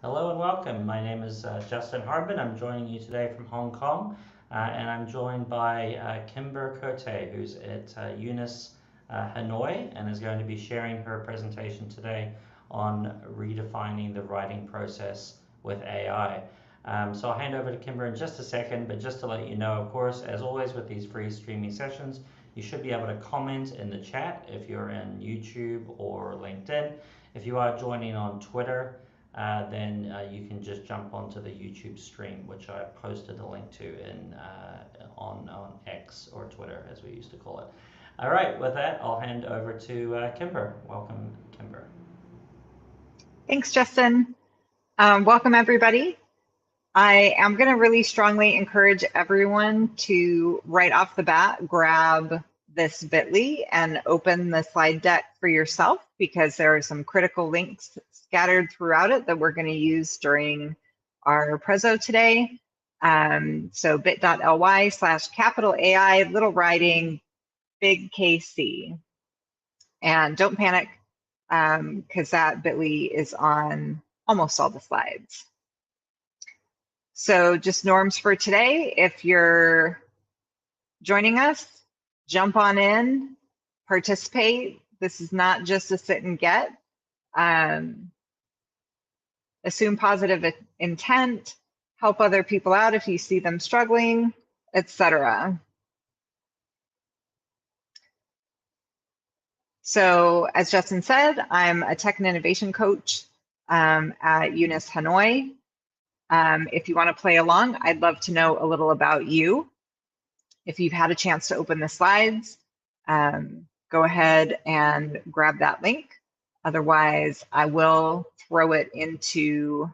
Hello and welcome. My name is Justin Harbin. I'm joining you today from Hong Kong, and I'm joined by Kimber Cote, who's at UNIS Hanoi, and is going to be sharing her presentation today on redefining the writing process with AI. So I'll hand over to Kimber in just a second, but just to let you know, of course, as always with these free streaming sessions, you should be able to comment in the chat if you're in YouTube or LinkedIn. If you are joining on Twitter, then you can just jump onto the YouTube stream, which I posted a link to on X, or Twitter as we used to call it. All right, with that, I'll hand over to Kimber. Welcome, Kimber. Thanks, Justin. Welcome, everybody. I am going to really strongly encourage everyone to, right off the bat, grab this bit.ly and open the slide deck for yourself, because there are some critical links scattered throughout it that we're going to use during our prezo today. So bit.ly/capital AI, little writing, big KC. And don't panic, because that bit.ly is on almost all the slides. So just norms for today. If you're joining us, jump on in, participate. This is not just a sit and get. Assume positive intent, help other people out if you see them struggling, etc. So as Justin said, I'm a tech and innovation coach at UNIS Hanoi. If you want to play along, I'd love to know a little about you. If you've had a chance to open the slides, go ahead and grab that link. Otherwise, I will throw it into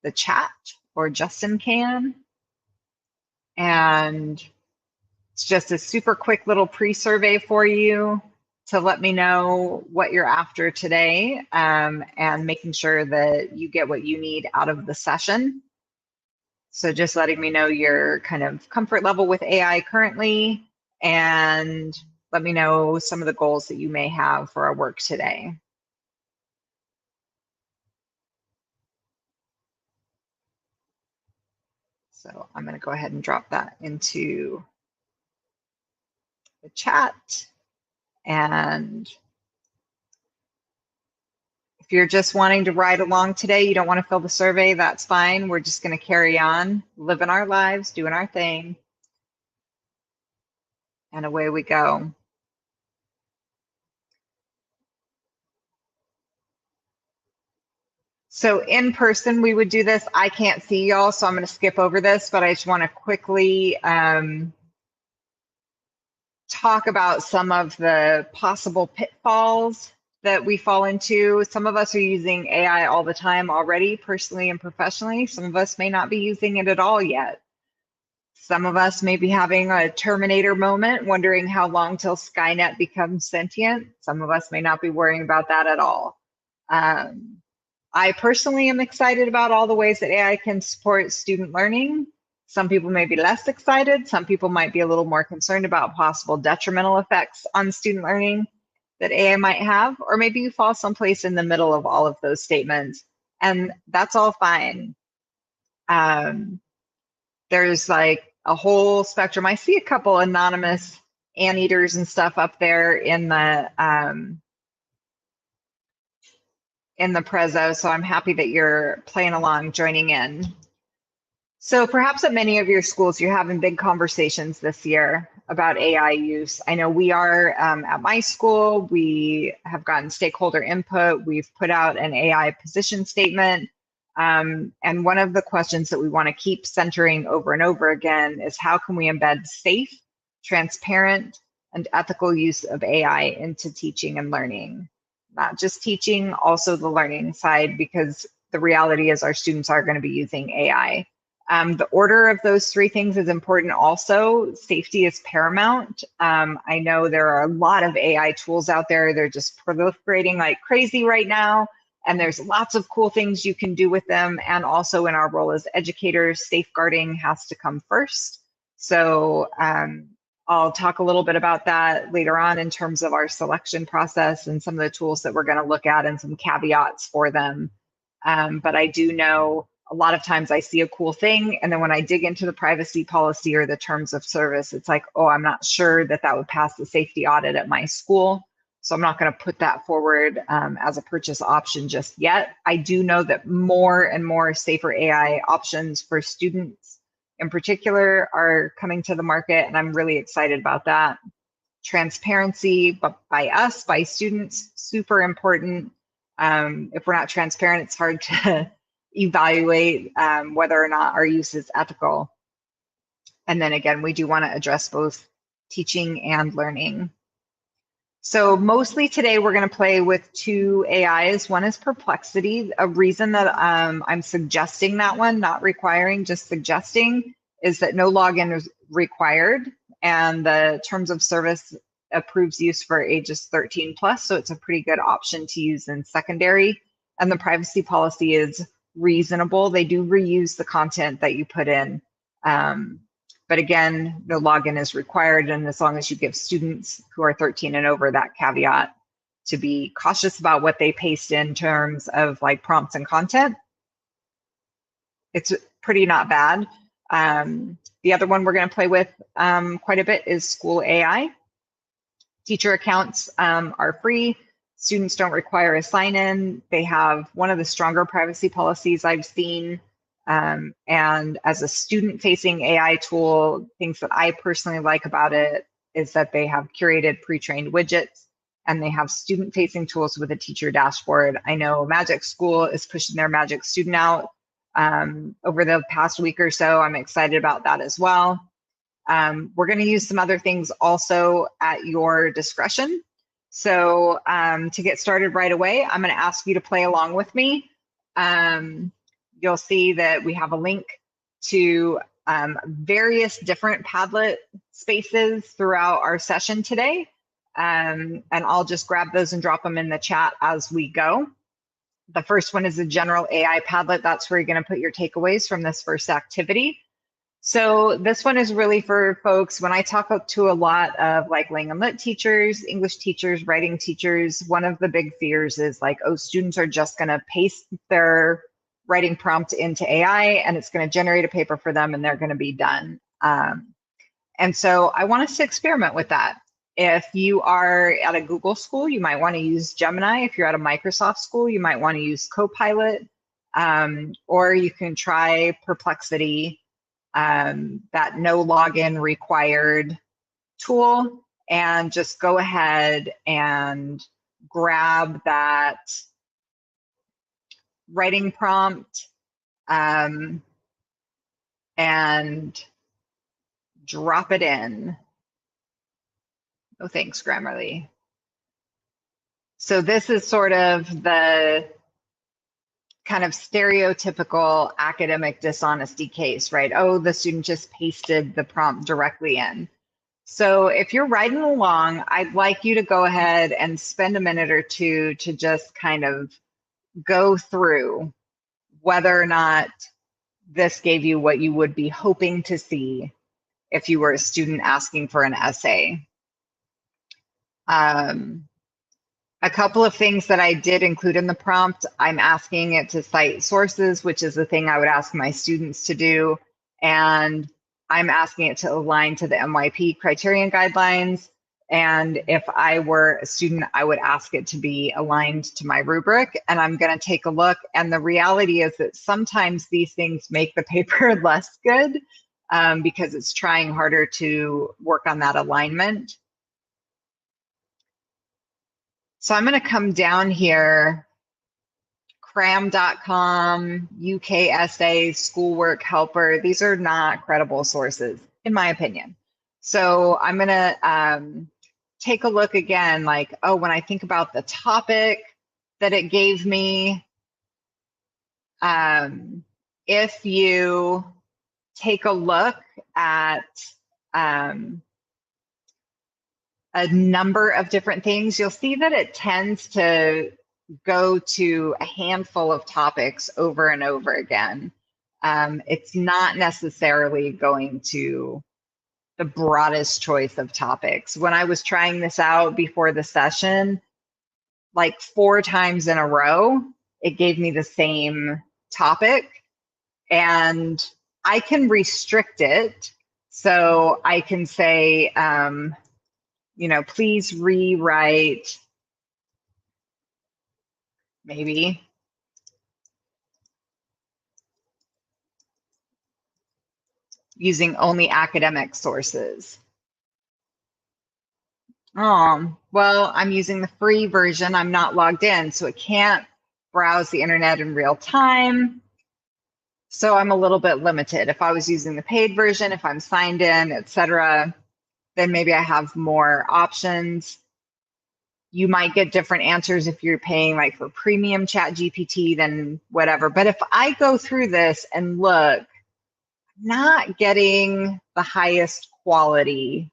the chat, or Justin can. And it's just a super quick little pre-survey for you to let me know what you're after today, and making sure that you get what you need out of the session. So just letting me know your kind of comfort level with AI currently, and let me know some of the goals that you may have for our work today. So I'm going to go ahead and drop that into the chat. And if you're just wanting to ride along today, you don't want to fill the survey, that's fine. We're just going to carry on, living our lives, doing our thing. And away we go. So in person, we would do this. I can't see y'all, so I'm going to skip over this, but I just want to quickly talk about some of the possible pitfalls that we fall into. Some of us are using AI all the time already, personally and professionally. Some of us may not be using it at all yet. Some of us may be having a Terminator moment, wondering how long till Skynet becomes sentient. Some of us may not be worrying about that at all. I personally am excited about all the ways that AI can support student learning. Some people may be less excited. Some people might be a little more concerned about possible detrimental effects on student learning that AI might have, or maybe you fall someplace in the middle of all of those statements, and that's all fine. There's like a whole spectrum. I see a couple anonymous anteaters and stuff up there in the prezo, so I'm happy that you're playing along, joining in. So perhaps at many of your schools, you're having big conversations this year about AI use. I know we are at my school. We have gotten stakeholder input. We've put out an AI position statement. And one of the questions that we want to keep centering over and over again is, how can we embed safe, transparent, and ethical use of AI into teaching and learning? Not just teaching, also the learning side, because the reality is our students are going to be using AI. The order of those three things is important also. Safety is paramount. I know there are a lot of AI tools out there. They're just proliferating like crazy right now. And there's lots of cool things you can do with them. And also in our role as educators, safeguarding has to come first. So I'll talk a little bit about that later on in terms of our selection process and some of the tools that we're going to look at and some caveats for them. But I do know a lot of times I see a cool thing, and then when I dig into the privacy policy or the terms of service, it's like, oh, I'm not sure that that would pass the safety audit at my school. So I'm not going to put that forward as a purchase option just yet. I do know that more and more safer AI options for students in particular are coming to the market, and I'm really excited about that. Transparency, but by us, by students, super important. If we're not transparent, it's hard to evaluate whether or not our use is ethical. And then again, we do want to address both teaching and learning. So mostly today we're going to play with two AIs. One is Perplexity. A reason that I'm suggesting that one, not requiring, just suggesting, is that no login is required, and the terms of service approves use for ages 13 plus, so it's a pretty good option to use in secondary. And the privacy policy is reasonable. They do reuse the content that you put in. But again, no login is required, and as long as you give students who are 13 and over that caveat to be cautious about what they paste in terms of like prompts and content, it's pretty not bad. The other one we're going to play with quite a bit is School AI. Teacher accounts are free. Students don't require a sign-in. They have one of the stronger privacy policies I've seen. And as a student-facing AI tool, things that I personally like about it is that they have curated pre-trained widgets, and they have student-facing tools with a teacher dashboard. I know Magic School is pushing their Magic Student out over the past week or so. I'm excited about that as well. We're going to use some other things also at your discretion. So to get started right away, I'm going to ask you to play along with me. You'll see that we have a link to various different Padlet spaces throughout our session today. And I'll just grab those and drop them in the chat as we go. The first one is a general AI Padlet. That's where you're going to put your takeaways from this first activity. So this one is really for folks, when I talk to a lot of like Lang and Lit teachers, English teachers, writing teachers, one of the big fears is like, oh, students are just going to paste their writing prompt into AI and it's going to generate a paper for them and they're going to be done. And so I want us to experiment with that. If you are at a Google school, you might want to use Gemini. If you're at a Microsoft school, you might want to use Copilot, or you can try Perplexity, that no login required tool, and just go ahead and grab that writing prompt and drop it in. Oh, thanks, Grammarly. So this is sort of the kind of stereotypical academic dishonesty case, right? Oh, the student just pasted the prompt directly in. So if you're writing along, I'd like you to go ahead and spend a minute or two to just kind of go through whether or not this gave you what you would be hoping to see if you were a student asking for an essay. A couple of things that I did include in the prompt, I'm asking it to cite sources, which is the thing I would ask my students to do. And I'm asking it to align to the MYP criterion guidelines. And if I were a student, I would ask it to be aligned to my rubric. And I'm going to take a look. And the reality is that sometimes these things make the paper less good because it's trying harder to work on that alignment. So I'm going to come down here, cram.com, UKSA, Schoolwork Helper. These are not credible sources, in my opinion. So I'm going to take a look again, like, oh, when I think about the topic that it gave me, if you take a look at a number of different things, you'll see that it tends to go to a handful of topics over and over again. It's not necessarily going to the broadest choice of topics. When I was trying this out before the session, like 4 times in a row, it gave me the same topic, and I can restrict it. So I can say, please rewrite, maybe, using only academic sources. Well, I'm using the free version. I'm not logged in, so it can't browse the internet in real time. So I'm a little bit limited. If I was using the paid version, if I'm signed in, etc., then maybe I have more options. You might get different answers if you're paying like for premium chat GPT than whatever. But if I go through this and look, not getting the highest quality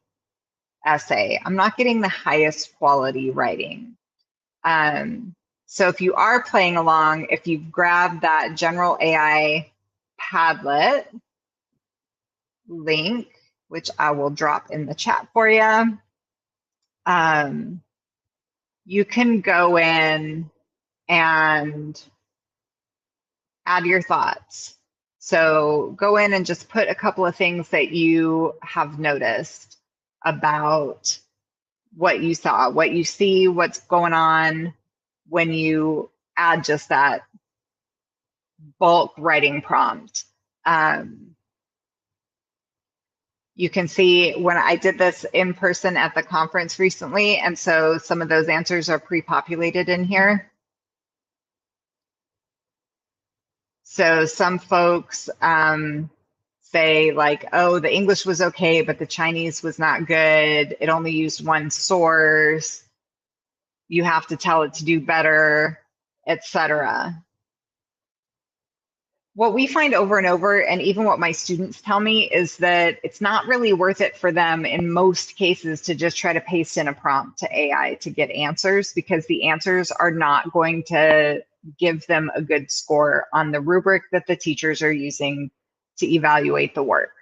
essay. I'm not getting the highest quality writing. So if you are playing along, if you've grabbed that General AI Padlet link, which I will drop in the chat for you, you can go in and add your thoughts. So go in and just put a couple of things that you have noticed about what you saw, what you see, what's going on when you add just that bulk writing prompt. You can see when I did this in person at the conference recently, and so some of those answers are pre-populated in here. So some folks say like, oh, the English was okay, but the Chinese was not good. It only used one source. You have to tell it to do better, etc. What we find over and over, and even what my students tell me, is that it's not really worth it for them in most cases to just try to paste in a prompt to AI to get answers, because the answers are not going to give them a good score on the rubric that the teachers are using to evaluate the work.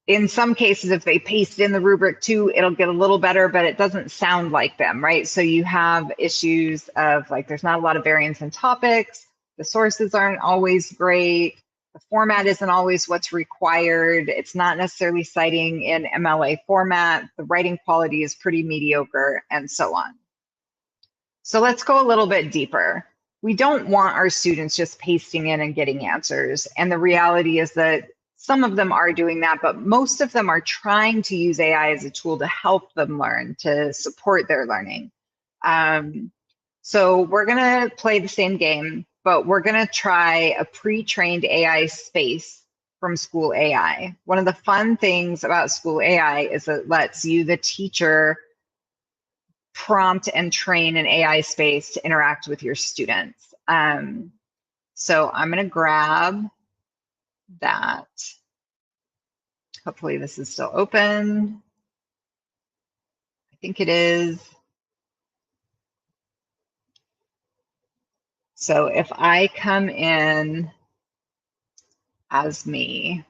In some cases, if they paste in the rubric too, it'll get a little better, but it doesn't sound like them, right? So you have issues of like, there's not a lot of variance in topics, the sources aren't always great, the format isn't always what's required, it's not necessarily citing in MLA format, the writing quality is pretty mediocre, and so on. So let's go a little bit deeper. We don't want our students just pasting in and getting answers. And the reality is that some of them are doing that, but most of them are trying to use AI as a tool to help them learn, to support their learning. So we're gonna play the same game, but we're gonna try a pre-trained AI space from School AI. One of the fun things about School AI is it lets you, the teacher, prompt and train an AI space to interact with your students. So I'm gonna grab that. Hopefully this is still open. I think it is. So if I come in as me,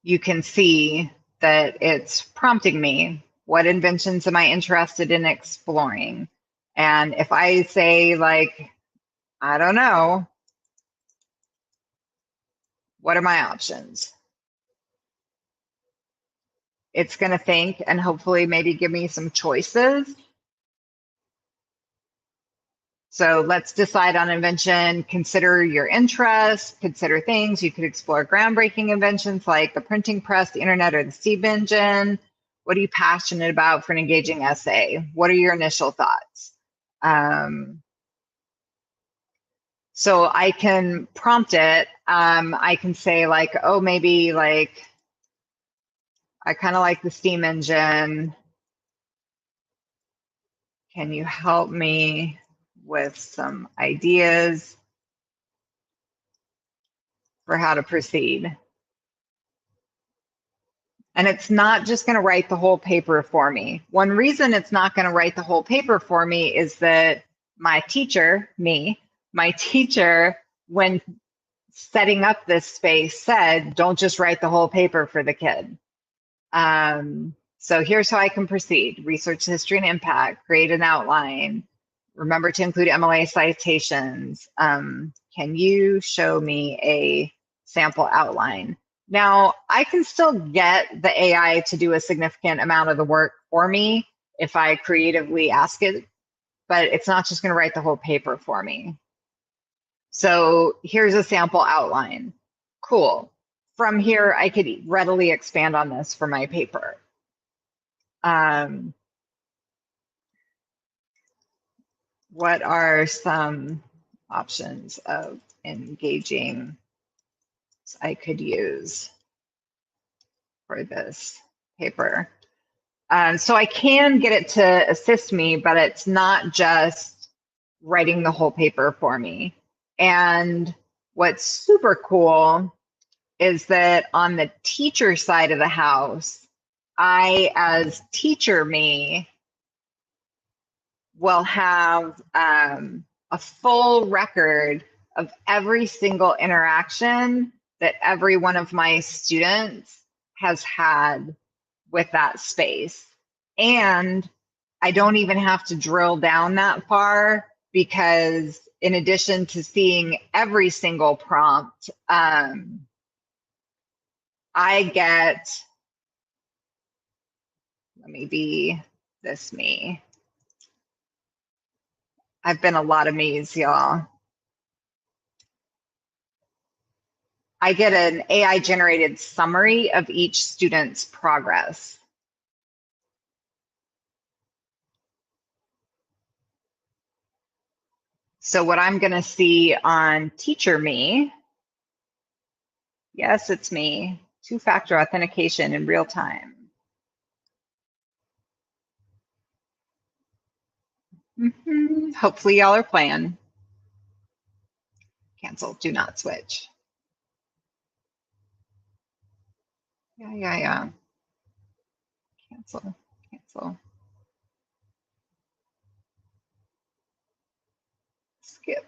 you can see that it's prompting me. What inventions am I interested in exploring? And if I say like, I don't know, what are my options? It's going to think and hopefully maybe give me some choices. So let's decide on invention, consider your interests, consider things. You could explore groundbreaking inventions like the printing press, the internet, or the steam engine. What are you passionate about for an engaging essay? What are your initial thoughts? So I can prompt it. I can say like, oh, maybe like, I kind of like the steam engine. Can you help me with some ideas for how to proceed? And it's not just going to write the whole paper for me. One reason it's not going to write the whole paper for me is that my teacher, my teacher, when setting up this space said, don't just write the whole paper for the kid. So here's how I can proceed. Research history and impact, create an outline, remember to include MLA citations. Can you show me a sample outline? Now, I can still get the AI to do a significant amount of the work for me if I creatively ask it, but it's not just going to write the whole paper for me. So here's a sample outline. Cool. From here, I could readily expand on this for my paper. What are some options of engaging I could use for this paper? So I can get it to assist me, but it's not just writing the whole paper for me. And what's super cool is that on the teacher side of the house, I, as teacher me, will have a full record of every single interaction that every one of my students has had with that space. And I don't even have to drill down that far, because in addition to seeing every single prompt, I get, let me be this me. I've been a lot of me's, y'all. I get an AI generated summary of each student's progress. So what I'm going to see on Teacher Me, yes, it's me, two-factor authentication in real time. Hopefully y'all are playing. Cancel, do not switch. Yeah. Cancel. Skip.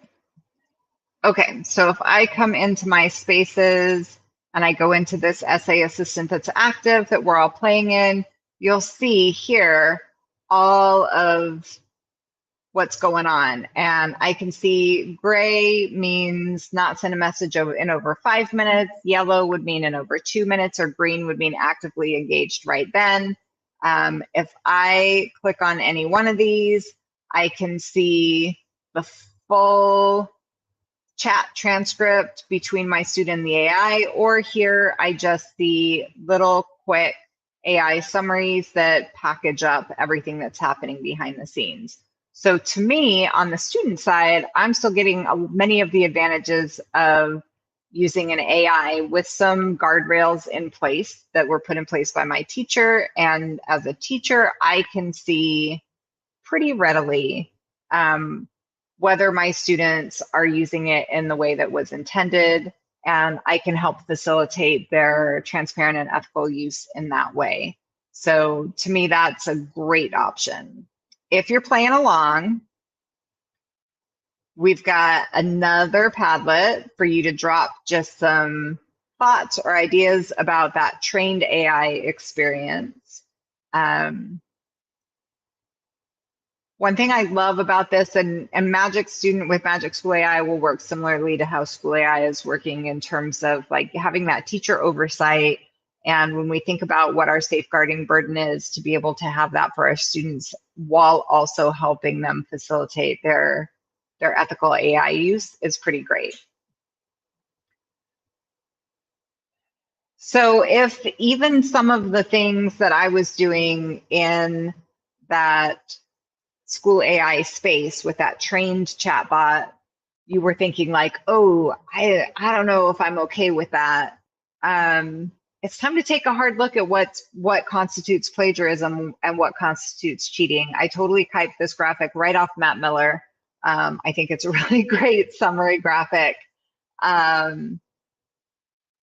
Okay, so if I come into my spaces and I go into this essay assistant that's active that we're all playing in, you'll see here all of what's going on. And I can see gray means not send a message in over 5 minutes, yellow would mean in over 2 minutes, or green would mean actively engaged right then. If I click on any one of these, I can see the full chat transcript between my student and the AI, or here I just see little quick AI summaries that package up everything that's happening behind the scenes. So to me, on the student side, I'm still getting many of the advantages of using an AI with some guardrails in place that were put in place by my teacher. And as a teacher, I can see pretty readily whether my students are using it in the way that was intended, and I can help facilitate their transparent and ethical use in that way. So to me, that's a great option. If you're playing along, we've got another Padlet for you to drop just some thoughts or ideas about that trained AI experience. One thing I love about this, and Magic Student with Magic School AI will work similarly to how School AI is working in terms of like having that teacher oversight. And when we think about what our safeguarding burden is, to be able to have that for our students while also helping them facilitate their ethical AI use is pretty great. So if even some of the things that I was doing in that School AI space with that trained chatbot, you were thinking like, oh, I don't know if I'm okay with that. It's time to take a hard look at what constitutes plagiarism and what constitutes cheating. I totally typed this graphic right off Matt Miller. I think it's a really great summary graphic. There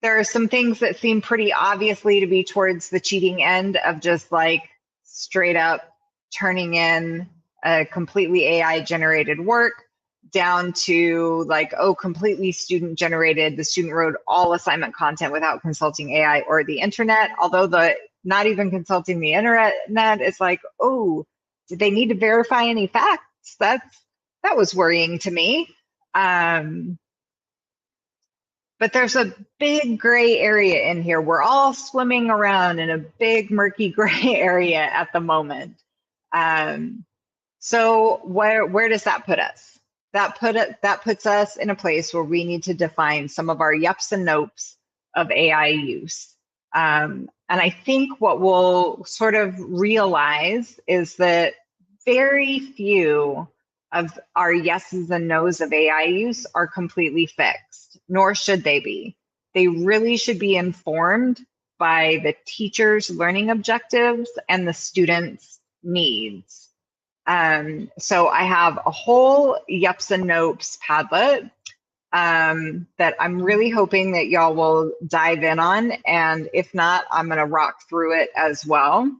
are some things that seem pretty obviously to be towards the cheating end of just like straight up turning in a completely AI generated work, down to like, oh, completely student generated. The student wrote all assignment content without consulting AI or the internet. Although the not even consulting the internet. It's like, oh, did they need to verify any facts? That was worrying to me. But there's a big gray area in here. We're all swimming around in a big murky gray area at the moment. So where does that put us? That puts us in a place where we need to define some of our yups and nopes of AI use. And I think what we'll sort of realize is that very few of our yeses and nos of AI use are completely fixed, nor should they be. They really should be informed by the teacher's learning objectives and the student's needs. So I have a whole yups and nopes Padlet that I'm really hoping that y'all will dive in on. And if not, I'm going to rock through it as well.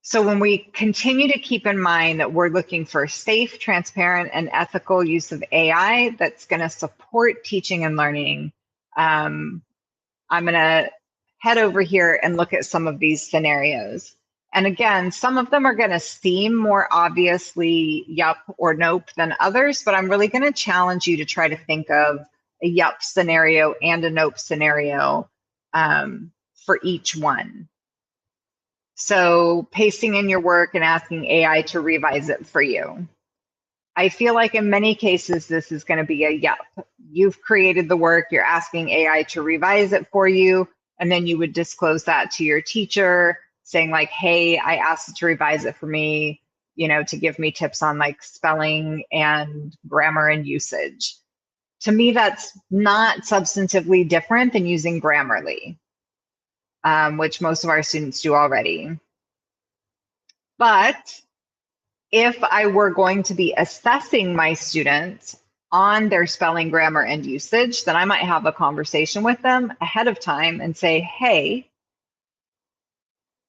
So when we continue to keep in mind that we're looking for safe, transparent, and ethical use of AI that's going to support teaching and learning, I'm going to head over here and look at some of these scenarios. And again, some of them are going to seem more obviously yup or nope than others, but I'm really going to challenge you to try to think of a yup scenario and a nope scenario for each one. So pasting in your work and asking AI to revise it for you. I feel like in many cases, this is going to be a yup. You've created the work, you're asking AI to revise it for you, and then you would disclose that to your teacher, saying like, hey, I asked it to revise it for me, you know, to give me tips on like spelling and grammar and usage. To me, that's not substantively different than using Grammarly, which most of our students do already. But if I were going to be assessing my students on their spelling, grammar, and usage, then I might have a conversation with them ahead of time and say, hey,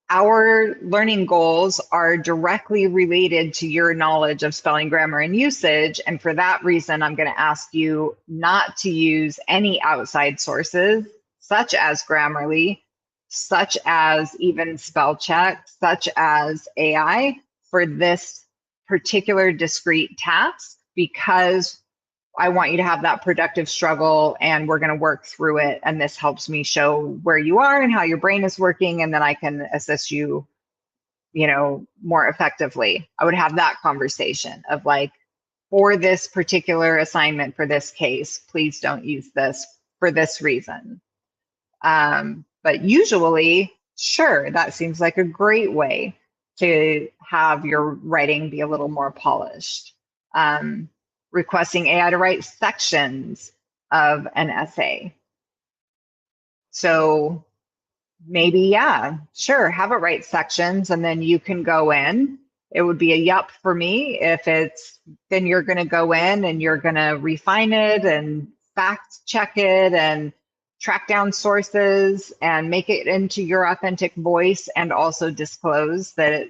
our learning goals are directly related to your knowledge of spelling, grammar, and usage. And for that reason, I'm going to ask you not to use any outside sources, such as Grammarly, such as even spell check, such as AI, for this particular discrete task, because I want you to have that productive struggle and we're going to work through it. And this helps me show where you are and how your brain is working. And then I can assist you, you know, more effectively. I would have that conversation of like, for this particular assignment, for this case, please don't use this for this reason. But usually, sure, that seems like a great way to have your writing be a little more polished. Requesting AI to write sections of an essay. So maybe, yeah, sure, have it write sections and then you can go in. It would be a yup for me if it's, then you're going to go in and you're going to refine it and fact check it and track down sources and make it into your authentic voice, and also disclose that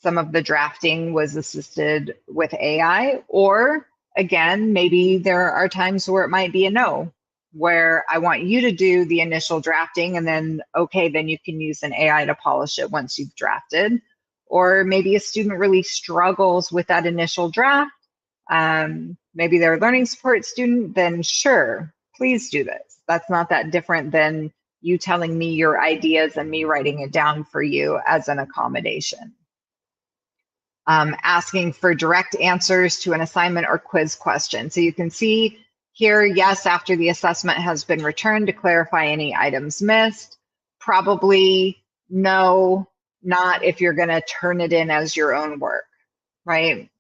some of the drafting was assisted with AI. Or again, maybe there are times where it might be a no, where I want you to do the initial drafting and then, okay, then you can use an AI to polish it once you've drafted. Or maybe a student really struggles with that initial draft. Maybe they're a learning support student, then sure, please do this. That's not that different than you telling me your ideas and me writing it down for you as an accommodation. Asking for direct answers to an assignment or quiz question. So you can see here, yes, after the assessment has been returned to clarify any items missed. Probably no, not if you're going to turn it in as your own work, right?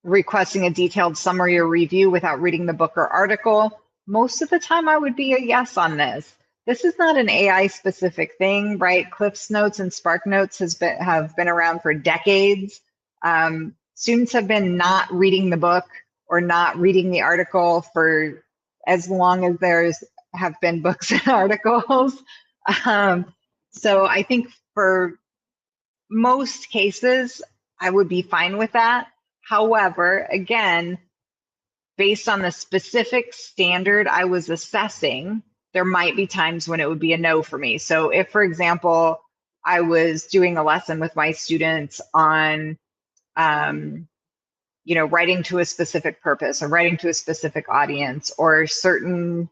Requesting a detailed summary or review without reading the book or article. Most of the time I would be a yes on this. This is not an AI specific thing, right? Cliff's Notes and Spark Notes have been around for decades. Students have been not reading the book or not reading the article for as long as there's have been books and articles. So I think for most cases, I would be fine with that. However, again, based on the specific standard I was assessing, there might be times when it would be a no for me. So if, for example, I was doing a lesson with my students on, writing to a specific purpose or writing to a specific audience or certain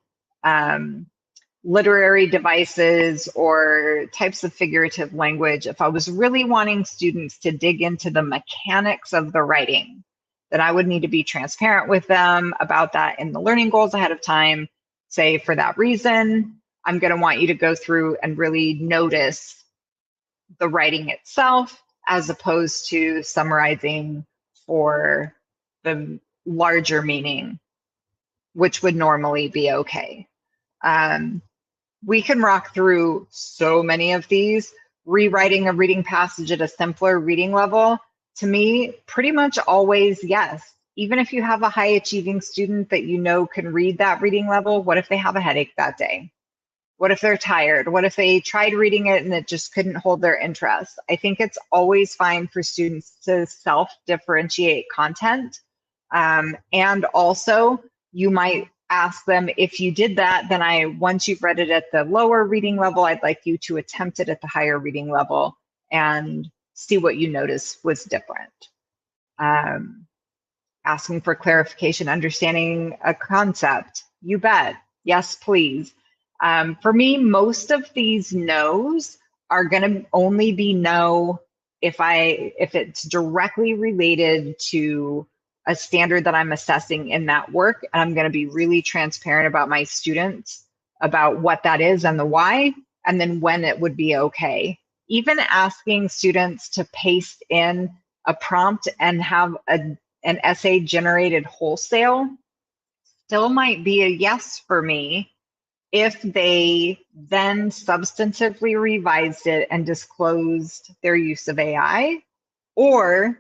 literary devices or types of figurative language, if I was really wanting students to dig into the mechanics of the writing, then I would need to be transparent with them about that in the learning goals ahead of time. Say, for that reason, I'm going to want you to go through and really notice the writing itself as opposed to summarizing for the larger meaning, which would normally be okay. We can rock through so many of these. Rewriting a reading passage at a simpler reading level, to me, pretty much always yes. Even if you have a high achieving student that you know can read that reading level, what if they have a headache that day? What if they're tired? What if they tried reading it and it just couldn't hold their interest? I think it's always fine for students to self-differentiate content. And also, you might ask them, if you did that, then once you've read it at the lower reading level, I'd like you to attempt it at the higher reading level and see what you notice was different. Asking for clarification, understanding a concept, you bet. Yes, please. For me, most of these no's are going to only be no if it's directly related to a standard that I'm assessing in that work, and I'm going to be really transparent about my students about what that is and the why, and then when it would be okay. Even asking students to paste in a prompt and have an essay generated wholesale still might be a yes for me if they then substantively revised it and disclosed their use of AI, or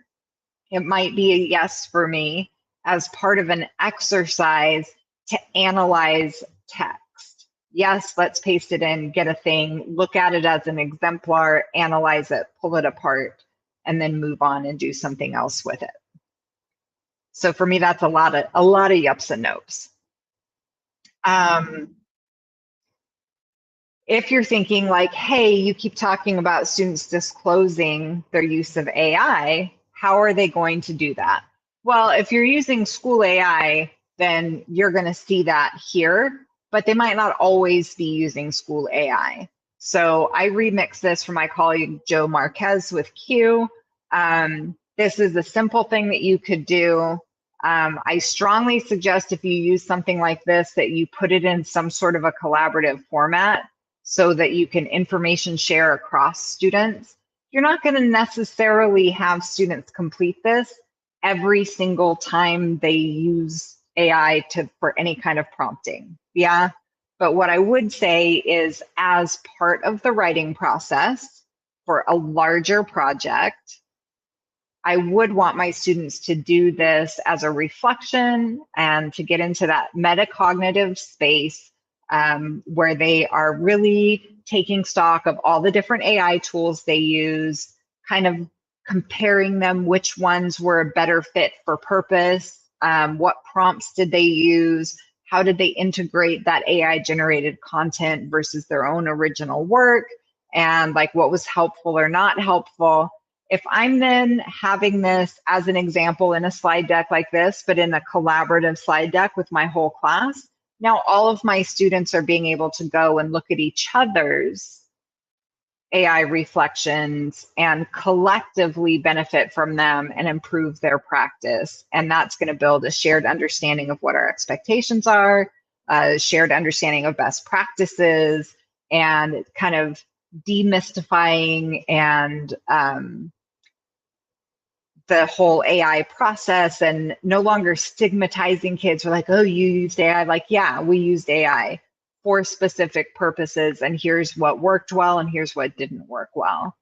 it might be a yes for me as part of an exercise to analyze text. Yes, let's paste it in, get a thing, look at it as an exemplar, analyze it, pull it apart, and then move on and do something else with it. So for me, that's a lot of yups and no's. If you're thinking like, hey, you keep talking about students disclosing their use of AI, how are they going to do that? Well, if you're using school AI, then you're going to see that here, but they might not always be using school AI. So I remixed this for my colleague Joe Marquez with Q. This is a simple thing that you could do. I strongly suggest if you use something like this that you put it in some sort of a collaborative format so that you can information share across students. You're not going to necessarily have students complete this every single time they use AI for any kind of prompting. Yeah. But what I would say is, as part of the writing process for a larger project, I would want my students to do this as a reflection and to get into that metacognitive space where they are really taking stock of all the different AI tools they use, kind of comparing them, which ones were a better fit for purpose, what prompts did they use, how did they integrate that AI generated content versus their own original work, and like what was helpful or not helpful. If I'm then having this as an example in a slide deck like this, but in a collaborative slide deck with my whole class, now all of my students are being able to go and look at each other's AI reflections and collectively benefit from them and improve their practice. And that's going to build a shared understanding of what our expectations are, a shared understanding of best practices, and kind of demystifying and the whole AI process, and no longer stigmatizing kids. We're like, oh, you used AI. Like, yeah, we used AI for specific purposes, and here's what worked well and here's what didn't work well.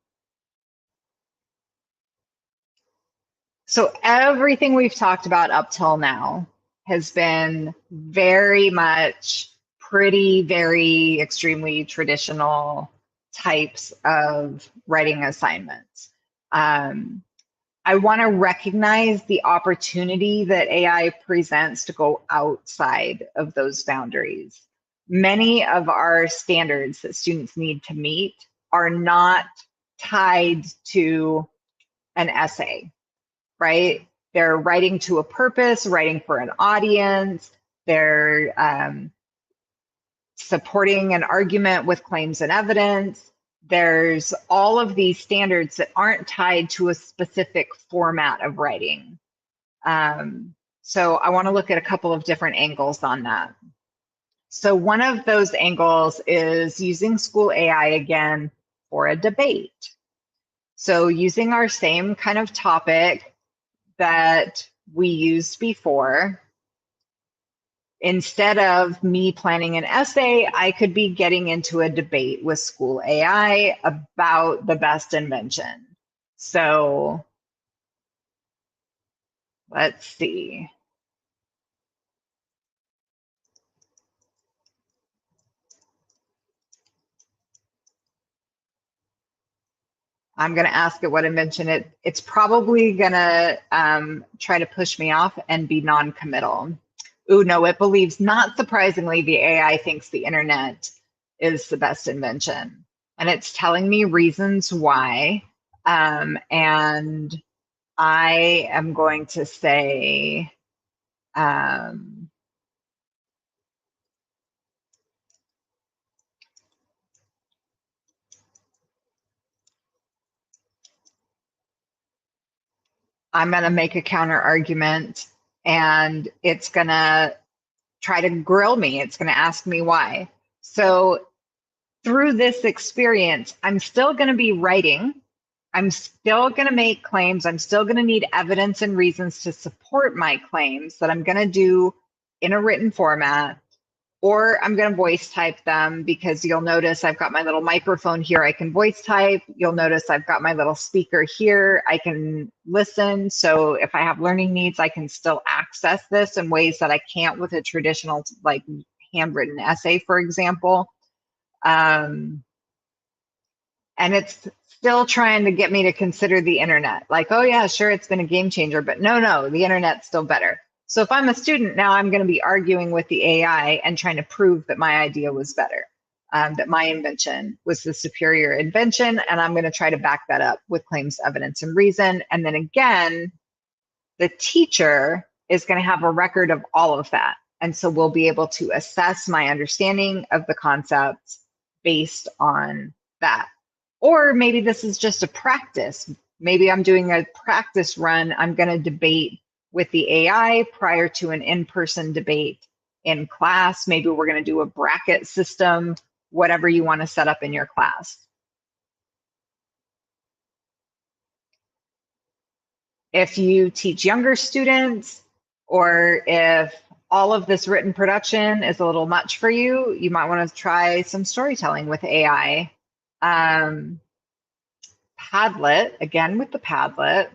So everything we've talked about up till now has been very much very extremely traditional types of writing assignments. I want to recognize the opportunity that AI presents to go outside of those boundaries. Many of our standards that students need to meet are not tied to an essay, right? They're writing to a purpose, writing for an audience, they're supporting an argument with claims and evidence. There's all of these standards that aren't tied to a specific format of writing. So I want to look at a couple of different angles on that. So one of those angles is using school AI again for a debate. So using our same kind of topic that we used before, instead of me planning an essay, I could be getting into a debate with school AI about the best invention. So let's see. I'm going to ask it what invention it's probably going to try to push me off and be non-committal. Ooh, no, it believes, not surprisingly, the AI thinks the internet is the best invention. And it's telling me reasons why. And I am going to say, I'm going to make a counter argument, and it's going to try to grill me. It's going to ask me why. So through this experience, I'm still going to be writing. I'm still going to make claims. I'm still going to need evidence and reasons to support my claims that I'm going to do in a written format, or I'm going to voice type them, because you'll notice I've got my little microphone here. I can voice type. You'll notice I've got my little speaker here. I can listen. So if I have learning needs, I can still access this in ways that I can't with a traditional, like, handwritten essay, for example. And it's still trying to get me to consider the internet. Like, oh yeah, sure, it's been a game changer, but no, the internet's still better. So if I'm a student now, I'm going to be arguing with the AI and trying to prove that my idea was better, that my invention was the superior invention, and I'm going to try to back that up with claims, evidence, and reason. And then again, the teacher is going to have a record of all of that. And so we'll be able to assess my understanding of the concepts based on that. Or maybe this is just a practice. Maybe I'm doing a practice run. I'm going to debate with the AI prior to an in-person debate in class. Maybe we're going to do a bracket system, whatever you want to set up in your class. If you teach younger students, or if all of this written production is a little much for you, you might want to try some storytelling with AI. Padlet, again with the Padlet.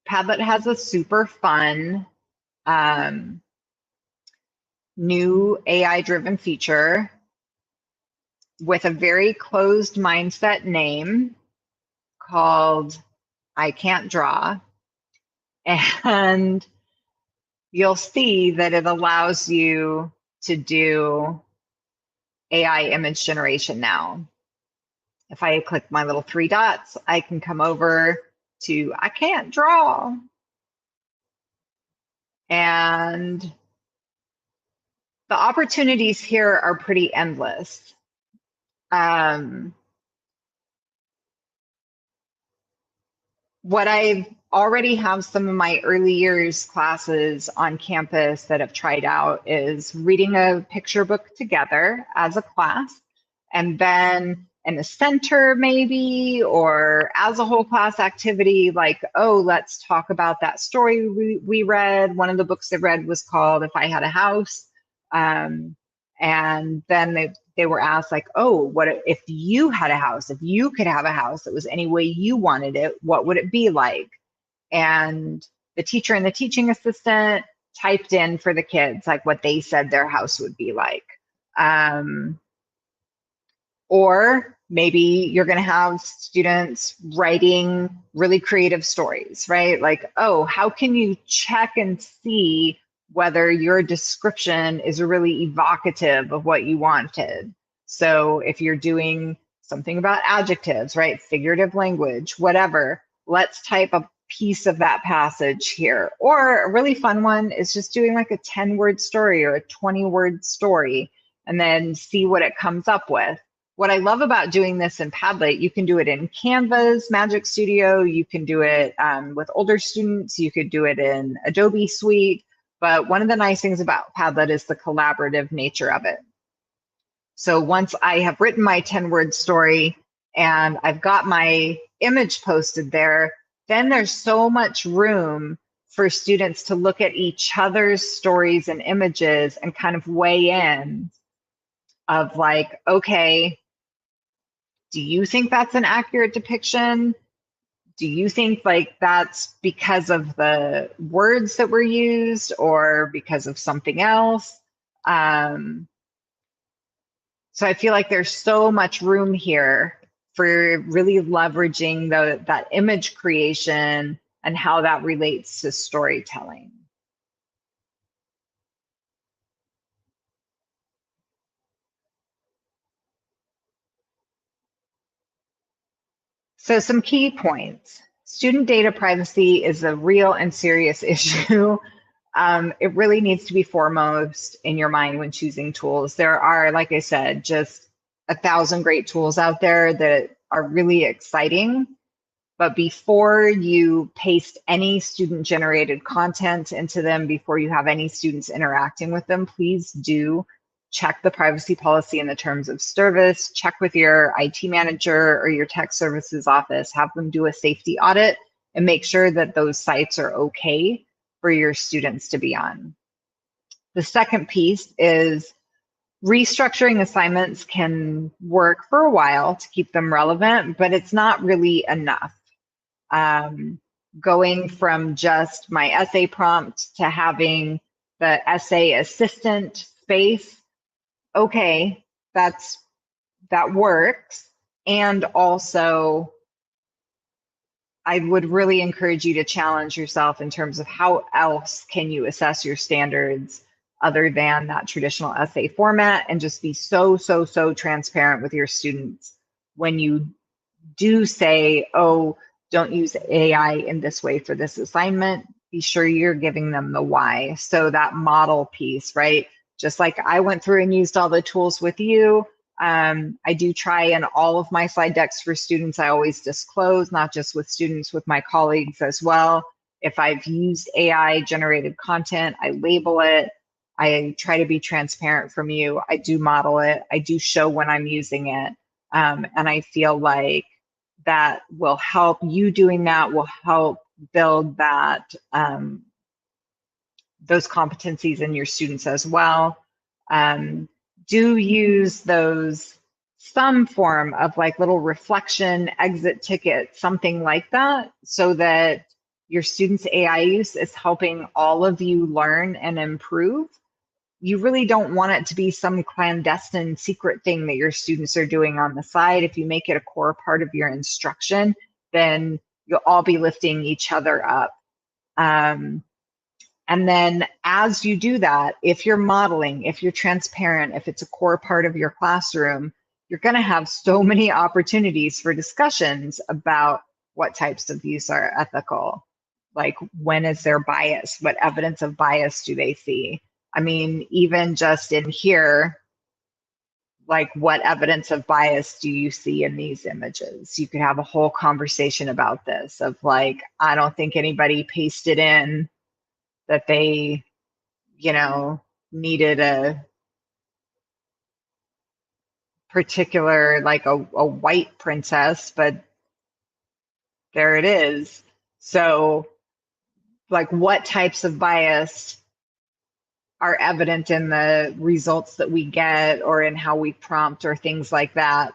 Padlet has a super fun new AI-driven feature with a very closed mindset name called I Can't Draw. And you'll see that it allows you to do AI image generation now. If I click my little 3 dots, I can come over to I Can't Draw. And the opportunities here are pretty endless. What I already have some of my early years classes on campus that have tried out is reading a picture book together as a class, and then in the center maybe, or as a whole class activity, like, oh, let's talk about that story we read. One of the books I read was called If I Had a House. And then they were asked, like, oh, what if you had a house? If you could have a house that was any way you wanted it, what would it be like? And the teacher and the teaching assistant typed in for the kids, like, what they said their house would be like. Or Maybe you're going to have students writing really creative stories, right? Like, oh, how can you check and see whether your description is really evocative of what you wanted? So if you're doing something about adjectives, right? Figurative language, whatever, let's type a piece of that passage here. Or a really fun one is just doing like a 10-word story or a 20-word story and then see what it comes up with. What I love about doing this in Padlet, you can do it in Canva's Magic Studio, you can do it with older students, you could do it in Adobe Suite, but one of the nice things about Padlet is the collaborative nature of it. So once I have written my 10-word story and I've got my image posted there, then there's so much room for students to look at each other's stories and images and kind of weigh in of like, okay, do you think that's an accurate depiction? Do you think like that's because of the words that were used or because of something else? So I feel like there's so much room here for really leveraging that image creation and how that relates to storytelling. So some key points. Student data privacy is a real and serious issue. It really needs to be foremost in your mind when choosing tools. There are, like I said, just 1,000 great tools out there that are really exciting. But before you paste any student-generated content into them, before you have any students interacting with them, please do check the privacy policy and the terms of service, check with your IT manager or your tech services office, have them do a safety audit and make sure that those sites are okay for your students to be on. The second piece is restructuring assignments can work for a while to keep them relevant, but it's not really enough. Going from just my essay prompt to having the essay assistant space, okay, that works. And also, I would really encourage you to challenge yourself in terms of how else can you assess your standards other than that traditional essay format, and just be so transparent with your students when you do say, oh, don't use AI in this way for this assignment. Be sure you're giving them the why. So that model piece, right? Just like I went through and used all the tools with you, I do try in all of my slide decks for students, I always disclose, not just with students, with my colleagues as well. If I've used AI generated content, I label it. I try to be transparent from you. I do model it. I do show when I'm using it. And I feel like that will help. You doing that will help build that those competencies in your students as well. Do use some form of like little reflection, exit ticket, something like that, so that your students' AI use is helping all of you learn and improve. You really don't want it to be some clandestine secret thing that your students are doing on the side. If you make it a core part of your instruction, then you'll all be lifting each other up. And then as you do that, if you're modeling, if you're transparent, if it's a core part of your classroom, you're going to have so many opportunities for discussions about what types of use are ethical. Like, when is there bias? What evidence of bias do they see? I mean, even just in here, like, what evidence of bias do you see in these images? You could have a whole conversation about this of like, I don't think anybody pasted in that they, needed a particular, like a white princess, but there it is. So, like, what types of bias are evident in the results that we get or in how we prompt or things like that?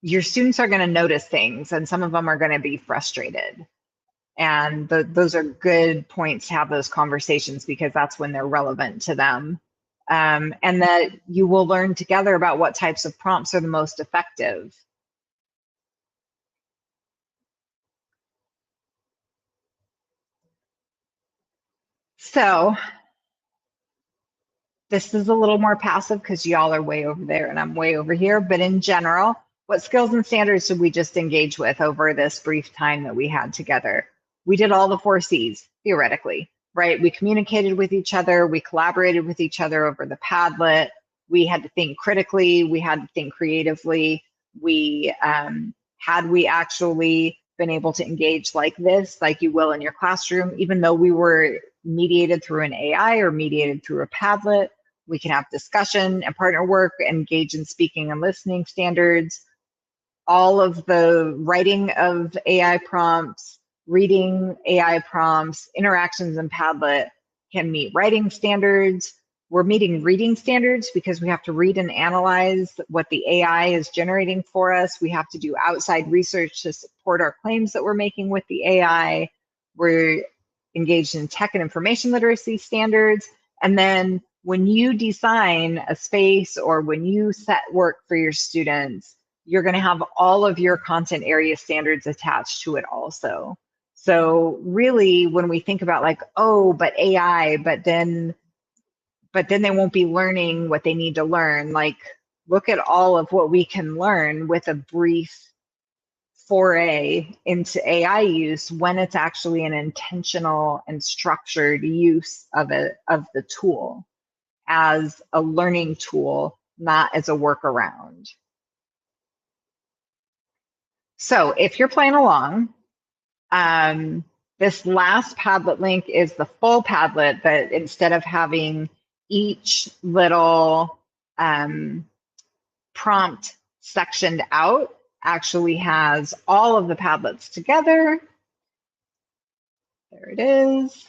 Your students are going to notice things, and some of them are going to be frustrated. And those are good points to have those conversations, because that's when they're relevant to them. and that you will learn together about what types of prompts are the most effective. So this is a little more passive because y'all are way over there and I'm way over here. But in general, what skills and standards did we just engage with over this brief time that we had together? We did all the 4 C's, theoretically, right? We communicated with each other. We collaborated with each other over the Padlet. We had to think critically. We had to think creatively. Had we actually been able to engage like this, like you will in your classroom, even though we were mediated through an AI or mediated through a Padlet, we can have discussion and partner work, engage in speaking and listening standards. All of the writing of AI prompts, reading AI prompts, interactions in Padlet can meet writing standards. We're meeting reading standards because we have to read and analyze what the AI is generating for us. We have to do outside research to support our claims that we're making with the AI. We're engaged in tech and information literacy standards. And then when you design a space or when you set work for your students, you're going to have all of your content area standards attached to it also. So really, when we think about like, oh, but AI, but then they won't be learning what they need to learn. Like, look at all of what we can learn with a brief foray into AI use when it's actually an intentional and structured use of the tool as a learning tool, not as a workaround. So if you're playing along, this last Padlet link is the full Padlet, but instead of having each little prompt sectioned out, actually has all of the Padlets together. There it is.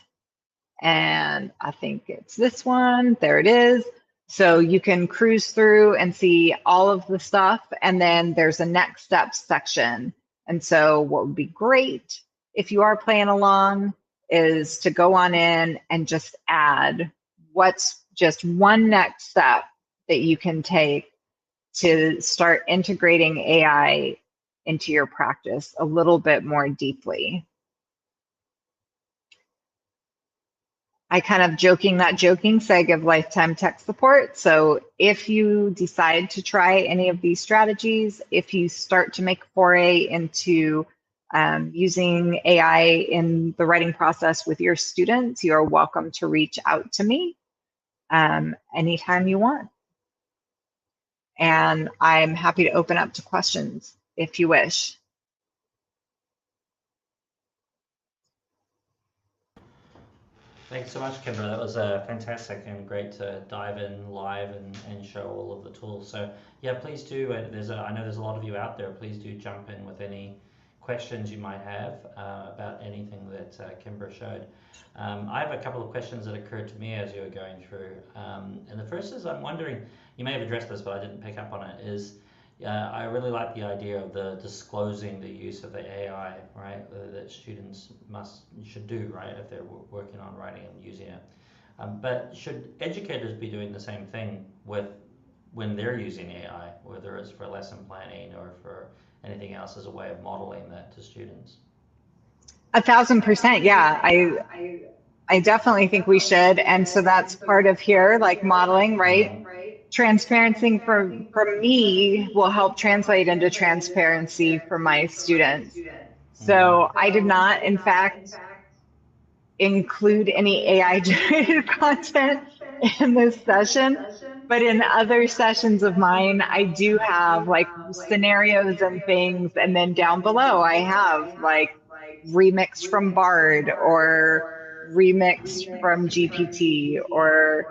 And I think it's this one. There it is. So you can cruise through and see all of the stuff. And then there's a next steps section. And so what would be great if you are playing along is to go on in and just add what's just one next step that you can take to start integrating AI into your practice a little bit more deeply. I kind of joking say I give lifetime tech support. So if you decide to try any of these strategies, if you start to make a foray into using AI in the writing process with your students, you are welcome to reach out to me anytime you want. And I'm happy to open up to questions if you wish. Thanks so much, Kimber. That was fantastic and great to dive in live and show all of the tools. So yeah, please do. I know there's a lot of you out there. Please do jump in with any questions you might have about anything that Kimber showed. I have a couple of questions that occurred to me as you were going through. And the first is I'm wondering, you may have addressed this, but I didn't pick up on it, is I really like the idea of the disclosing the use of the AI, right? That students should do, right, if they're working on writing and using it. But should educators be doing the same thing with when they're using AI, whether it's for lesson planning or for anything else as a way of modeling that to students? 1,000%, yeah. I definitely think we should. And so that's part of here, like modeling, right? Transparency for me will help translate into transparency for my students. So I did not, in fact, include any AI generated content in this session. But in other sessions of mine, I do have like scenarios and things. And then down below, I have like remixed from Bard or remixed from GPT or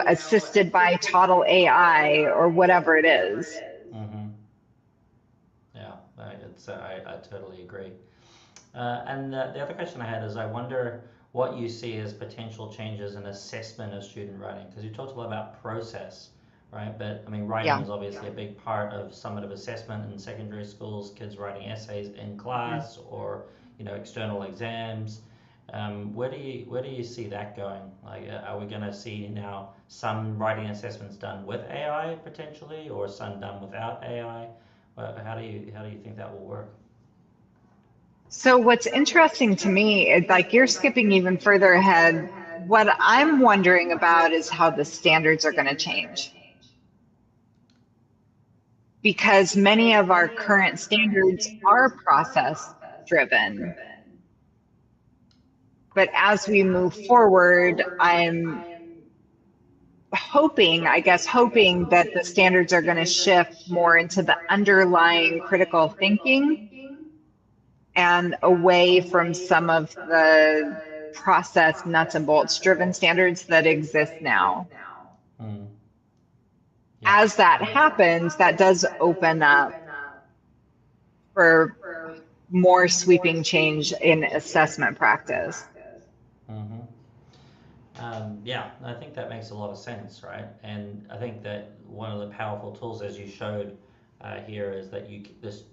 assisted by Toddle AI or whatever it is. Mm-hmm. Yeah, I totally agree. And the other question I had is I wonder what you see as potential changes in assessment of student writing, because you talked a lot about process, right? But I mean, writing Yeah. is obviously a big part of summative assessment in secondary schools, kids writing essays in class or, external exams. Where do you see that going? Like, are we going to see now some writing assessments done with AI potentially, or some done without AI? How do you think that will work? So what's interesting to me is like you're skipping even further ahead. What I'm wondering about is how the standards are going to change because many of our current standards are process driven. But as we move forward, I'm hoping, I guess, hoping that the standards are going to shift more into the underlying critical thinking and away from some of the process nuts and bolts driven standards that exist now. Mm, yeah. As that happens, that does open up for more sweeping change in assessment practice. Hmm. Yeah, I think that makes a lot of sense, right? And I think that one of the powerful tools, as you showed here, is that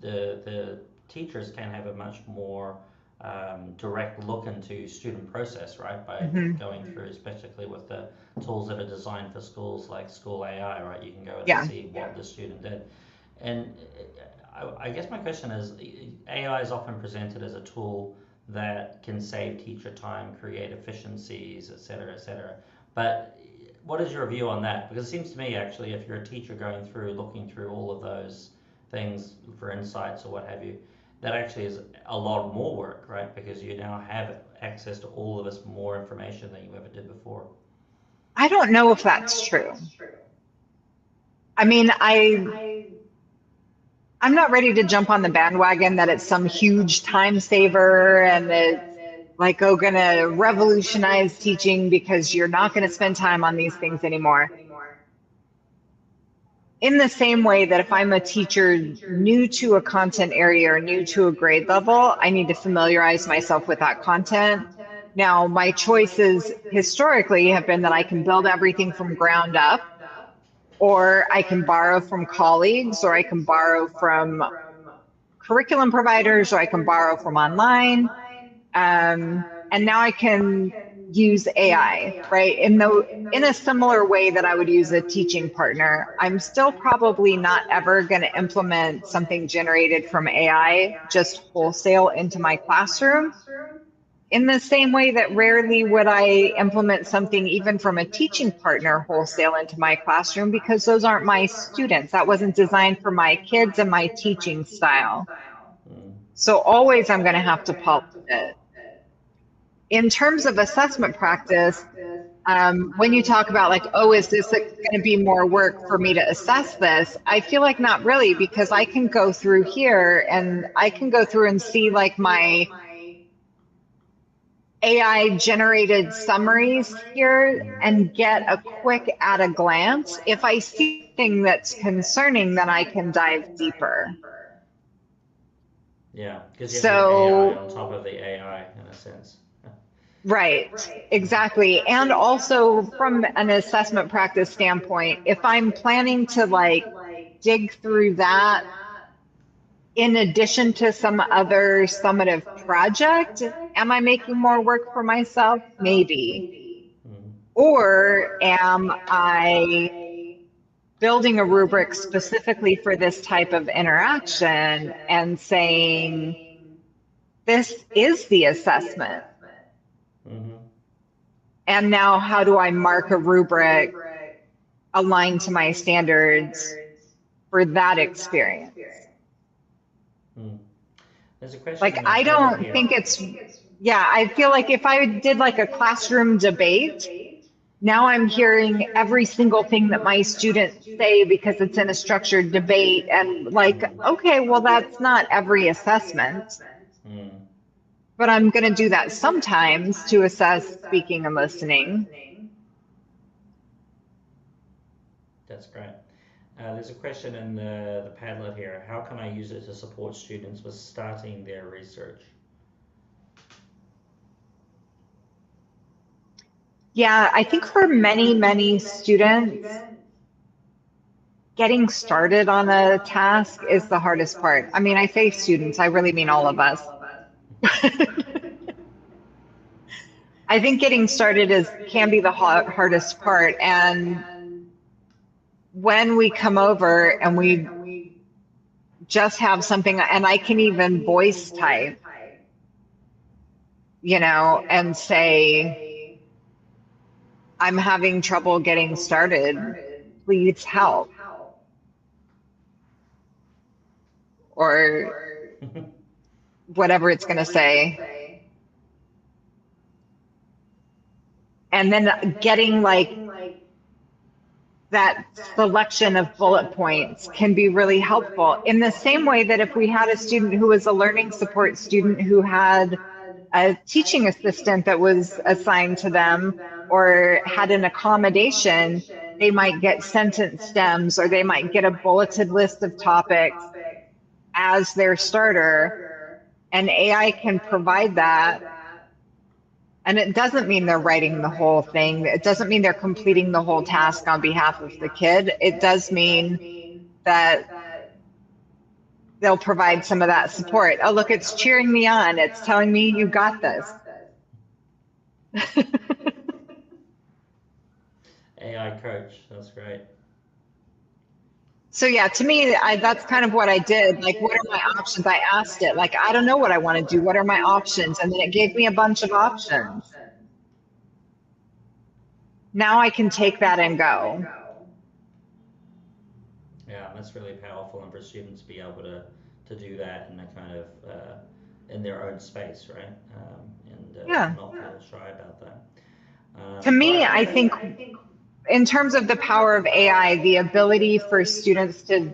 the teachers can have a much more direct look into student process, right? By Mm-hmm. going through, especially with the tools that are designed for schools like School AI, right? You can go in and Yeah. see what the student did. And I guess my question is, AI is often presented as a tool that can save teacher time, create efficiencies, et cetera, et cetera. But what is your view on that? Because it seems to me, actually, if you're a teacher going through, looking through all of those things for insights or what have you, that actually is a lot more work, right? Because you now have access to all of this more information than you ever did before. I don't know if that's true. I mean, I'm not ready to jump on the bandwagon that it's some huge time saver and that like, oh, gonna revolutionize teaching because you're not gonna spend time on these things anymore. In the same way that if I'm a teacher new to a content area or new to a grade level, I need to familiarize myself with that content. Now, my choices historically have been that I can build everything from ground up, or I can borrow from colleagues, or I can borrow from curriculum providers, or I can borrow from online. And now I can use AI, right? In a similar way that I would use a teaching partner, I'm still probably not ever going to implement something generated from AI just wholesale into my classroom. In the same way that rarely would I implement something even from a teaching partner wholesale into my classroom because those aren't my students. That wasn't designed for my kids and my teaching style. Mm. So always I'm going to have to polish it. In terms of assessment practice, when you talk about like, oh, is this going to be more work for me to assess this? I feel like not really, because I can go through here and I can go through and see like my AI generated summaries here and get a quick at a glance. If I see anything that's concerning, then I can dive deeper. Yeah, because you have your AI So, on top of the AI in a sense. right, exactly. And also from an assessment practice standpoint, if I'm planning to like dig through that in addition to some other summative project, am I making more work for myself? Maybe. Mm. Or am I building a rubric specifically for this type of interaction and saying, this is the assessment? Hmm. And now, how do I mark a rubric aligned to my standards for that experience? Mm. There's a question Like, in the I Padlet don't here. think it's, yeah, I feel like if I did like a classroom debate, now I'm hearing every single thing that my students say because it's in a structured debate. And like, okay, well, that's not every assessment, Mm. but I'm going to do that sometimes to assess speaking and listening. That's great. There's a question in the Padlet here. How can I use it to support students with starting their research? Yeah, I think for many, many students, getting started on a task is the hardest part. I mean, I say students, I really mean all of us. I think getting started can be the hardest part. And when we come over and we just have something, and I can even voice type, and say, I'm having trouble getting started, please help. Or whatever it's going to say. And then getting like that selection of bullet points can be really helpful, in the same way that if we had a student who was a learning support student who had a teaching assistant that was assigned to them or had an accommodation, they might get sentence stems, or they might get a bulleted list of topics as their starter, and AI can provide that. And it doesn't mean they're writing the whole thing. It doesn't mean they're completing the whole task on behalf of the kid. It does mean that they'll provide some of that support. Oh, look, it's cheering me on. It's telling me you got this. AI coach, that's great. So yeah, to me, that's kind of what I did. Like, what are my options? I asked it, like, I don't know what I want to do. What are my options? And then it gave me a bunch of options. Now I can take that and go. Yeah, that's really powerful, and for students to be able to do that in a kind of in their own space, right? And not feel shy about that. To me, right, I think in terms of the power of AI, the ability for students to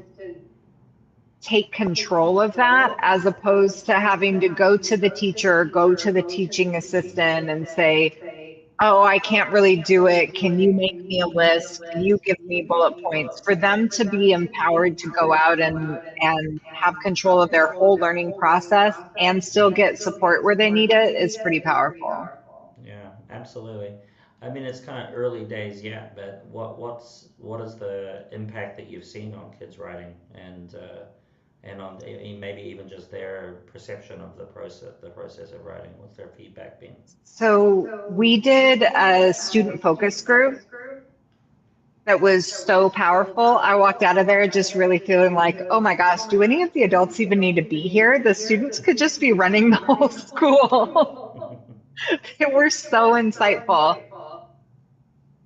take control of that, as opposed to having to go to the teacher, go to the teaching assistant and say, oh, I can't really do it. Can you make me a list? Can you give me bullet points? For them to be empowered to go out and have control of their whole learning process and still get support where they need it is pretty powerful. Yeah, absolutely. I mean, it's kind of early days yet, but what is the impact that you've seen on kids writing, and on maybe even just their perception of the process of writing? What's their feedback been? So we did a student focus group that was so powerful. I walked out of there just really feeling like, oh my gosh, do any of the adults even need to be here? The students could just be running the whole school. They were so insightful.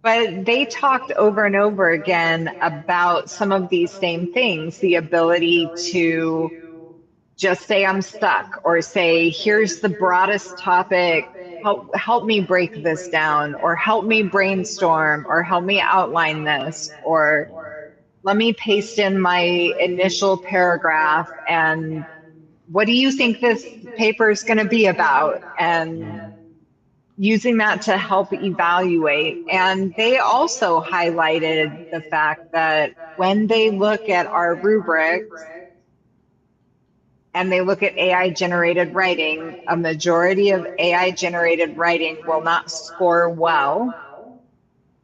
But they talked over and over again about some of these same things, the ability to just say I'm stuck, or say, here's the broadest topic, help me break this down, or help me brainstorm, or help me outline this, or let me paste in my initial paragraph, and what do you think this paper is going to be about? And using that to help evaluate. And they also highlighted the fact that when they look at our rubrics and they look at AI generated writing, a majority of AI generated writing will not score well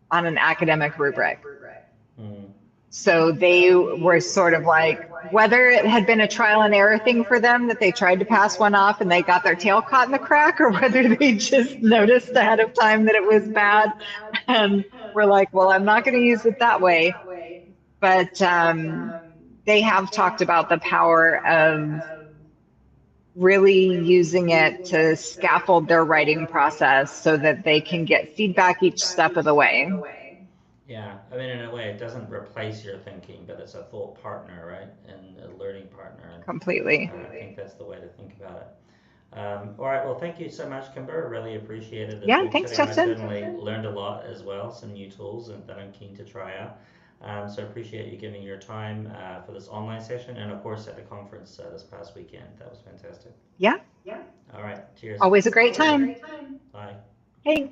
on an academic rubric. So they were sort of like, whether it had been a trial and error thing for them that they tried to pass one off and they got their tail caught in the crack, or whether they just noticed ahead of time that it was bad and were like, well, I'm not going to use it that way. But they have talked about the power of really using it to scaffold their writing process so that they can get feedback each step of the way. Yeah, I mean, in a way, it doesn't replace your thinking, but it's a thought partner, right? And a learning partner. And, completely. I think that's the way to think about it. All right, well, thank you so much, Kimber. I really appreciate it. Yeah, thanks, Justin. I certainly learned a lot as well, some new tools that I'm keen to try out. So I appreciate you giving your time for this online session, and of course at the conference this past weekend. That was fantastic. Yeah. All right, cheers. Always a great time. Bye. Hey.